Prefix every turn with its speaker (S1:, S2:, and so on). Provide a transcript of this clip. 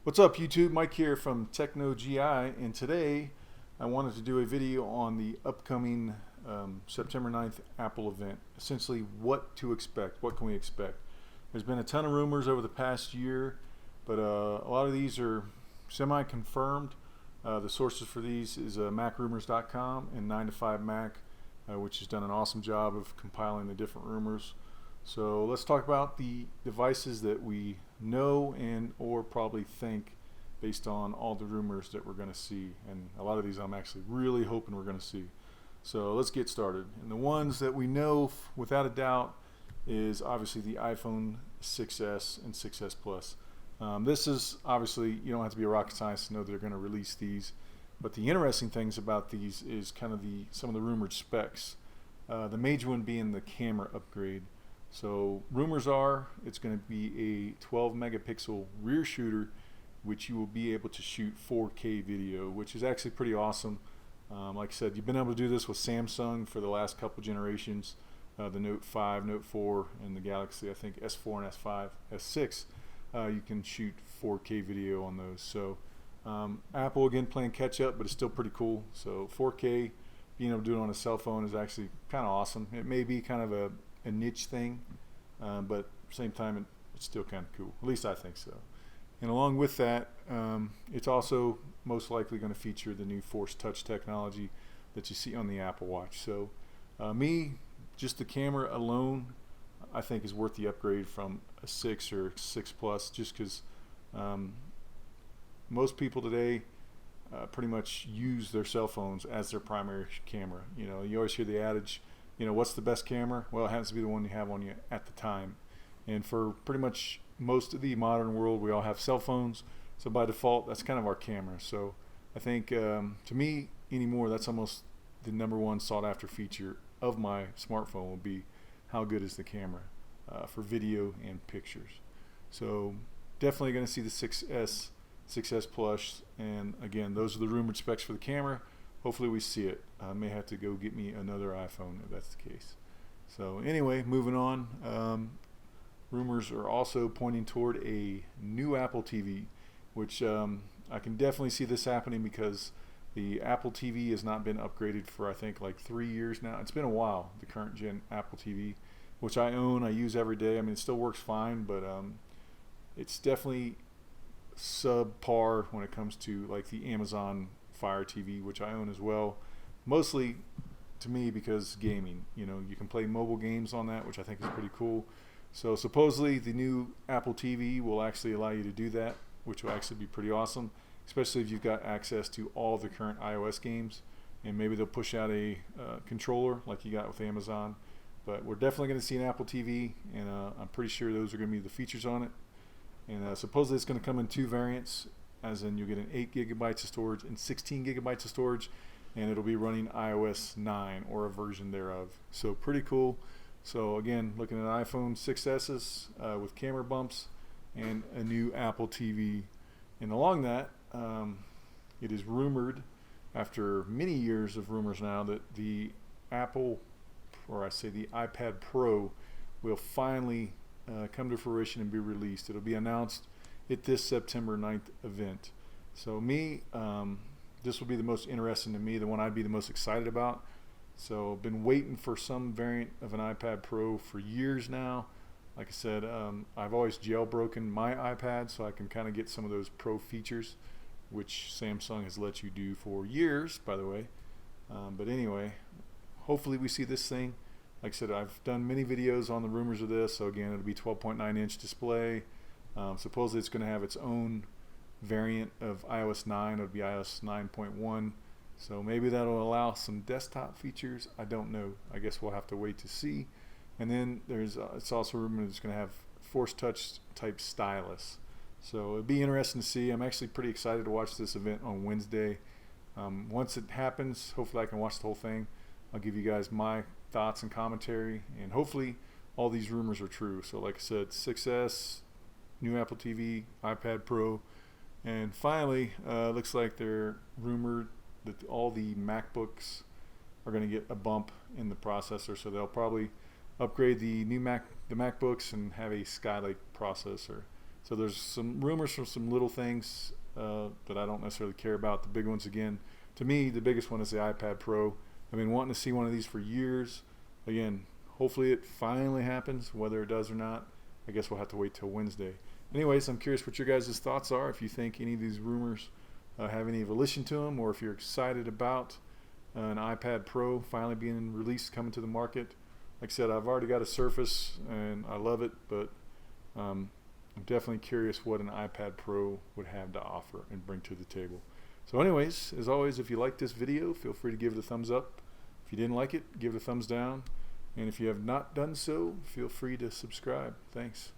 S1: What's up YouTube? Mike here from Techno GI, and today I wanted to do a video on the upcoming September 9th Apple event. Essentially what to expect, what can we expect. There's been a ton of rumors over the past year, but a lot of these are semi-confirmed. The sources for these is macrumors.com and 9to5Mac, which has done an awesome job of compiling the different rumors. So let's talk about the devices that we know and or probably think based on all the rumors that we're going to see, and a lot of these I'm actually really hoping we're going to see. So let's get started. And the ones that we know without a doubt is obviously the iPhone 6s and 6s Plus. This is obviously, you don't have to be a rocket scientist to know they're going to release these, but the interesting things about these is kind of some of the rumored specs. The major one being the camera upgrade. So rumors are it's going to be a 12 megapixel rear shooter, which you will be able to shoot 4K video, which is actually pretty awesome. Like I said, you've been able to do this with Samsung for the last couple generations, the Note 5, Note 4, and the Galaxy, I think S4 and S5, S6. You can shoot 4K video on those. So Apple again playing catch up, but it's still pretty cool. So 4K, being able to do it on a cell phone is actually kind of awesome. It may be kind of a niche thing, but at the same time it's still kind of cool. At least I think so. And along with that, it's also most likely going to feature the new Force Touch technology that you see on the Apple Watch. So just the camera alone I think is worth the upgrade from a 6 or 6 Plus, just because most people today pretty much use their cell phones as their primary camera. You know, you always hear the adage, you know, what's the best camera? Well, it happens to be the one you have on you at the time. And for pretty much most of the modern world, we all have cell phones. So by default, that's kind of our camera. So I think to me anymore, that's almost the number one sought after feature of my smartphone will be how good is the camera for video and pictures. So definitely going to see the 6S, 6S Plus. And again, those are the rumored specs for the camera. Hopefully we see it. I may have to go get me another iPhone if that's the case. So anyway, moving on. Rumors are also pointing toward a new Apple TV, which I can definitely see this happening because the Apple TV has not been upgraded for I think like 3 years now. It's been a while, the current gen Apple TV, which I own, I use every day. I mean, it still works fine, but it's definitely subpar when it comes to like the Amazon Fire TV, which I own as well, mostly to me because gaming. You know, you can play mobile games on that, which I think is pretty cool. So supposedly the new Apple TV will actually allow you to do that, which will actually be pretty awesome, especially if you've got access to all the current iOS games, and maybe they'll push out a controller like you got with Amazon. But we're definitely going to see an Apple TV, and I'm pretty sure those are going to be the features on it. And supposedly it's going to come in 2 variants, as in you'll get an 8 gigabytes of storage and 16 gigabytes of storage, and it'll be running iOS 9 or a version thereof. So pretty cool. So again, looking at iPhone 6s's with camera bumps and a new Apple TV. And along that, it is rumored, after many years of rumors now, that the Apple, or I say the iPad Pro, will finally come to fruition and be released. It'll be announced at this September 9th event. So this will be the most interesting to me, the one I'd be the most excited about. So I've been waiting for some variant of an iPad Pro for years now. Like I said, I've always jailbroken my iPad so I can kind of get some of those Pro features, which Samsung has let you do for years, by the way. But anyway, hopefully we see this thing. Like I said, I've done many videos on the rumors of this. So again, it'll be 12.9 inch display. Supposedly it's going to have its own variant of iOS 9. It'll be iOS 9.1. So maybe that'll allow some desktop features. I don't know. I guess we'll have to wait to see. And then it's also rumored it's going to have Force Touch type stylus. So it'd be interesting to see. I'm actually pretty excited to watch this event on Wednesday. Once it happens, hopefully I can watch the whole thing. I'll give you guys my thoughts and commentary, and hopefully all these rumors are true. So like I said, 6S, new Apple TV, iPad Pro, and finally looks like they're rumored that all the MacBooks are going to get a bump in the processor, so they'll probably upgrade the MacBooks and have a Skylake processor. So So there's some rumors from some little things that I don't necessarily care about. The big ones, again, to me, the biggest one is the iPad Pro. I've been wanting to see one of these for years. Again, hopefully it finally happens. Whether it does or not, I guess we'll have to wait till Wednesday. Anyways, I'm curious what your guys' thoughts are. If you think any of these rumors have any volition to them, or if you're excited about an iPad Pro finally being released, coming to the market. Like I said, I've already got a Surface and I love it, but I'm definitely curious what an iPad Pro would have to offer and bring to the table. So anyways, as always, if you like this video, feel free to give it a thumbs up. If you didn't like it, give it a thumbs down. And if you have not done so, feel free to subscribe. Thanks.